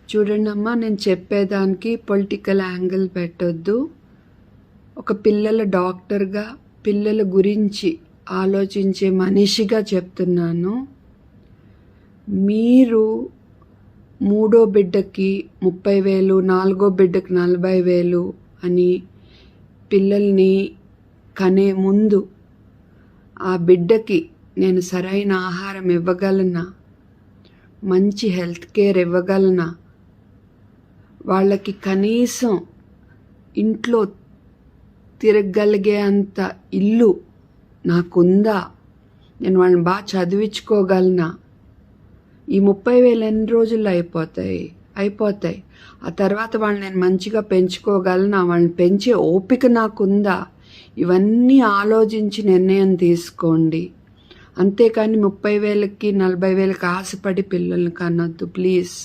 చూడండి అమ్మా, నేను చెప్పేదానికి పొలిటికల్ యాంగిల్ పెట్టొద్దు. ఒక పిల్లల డాక్టర్గా పిల్లల గురించి ఆలోచించే మనిషిగా చెప్తున్నాను. మీరు 3వ బిడ్డకి 30,000, 4వ బిడ్డకి 40,000 అని పిల్లల్ని కనే ముందు ఆ బిడ్డకి నేను సరైన ఆహారం ఇవ్వగలనా, మంచి హెల్త్ కేర్ ఇవ్వగలనా, వాళ్ళకి కనీసం ఇంట్లో తిరగగలిగే అంత ఇల్లు నాకుందా, నేను వాళ్ళని బాగా చదివించుకోగలనా, ఈ 30,000 ఎన్ని రోజుల్లో అయిపోతాయి. ఆ తర్వాత వాళ్ళని నేను మంచిగా పెంచుకోగలనా, వాళ్ళని పెంచే ఓపిక నాకుందా, ఇవన్నీ ఆలోచించి నిర్ణయం తీసుకోండి. అంతేకాని 30,000కి 40,000కి ఆశపడి పిల్లల్ని కనొద్దు ప్లీజ్.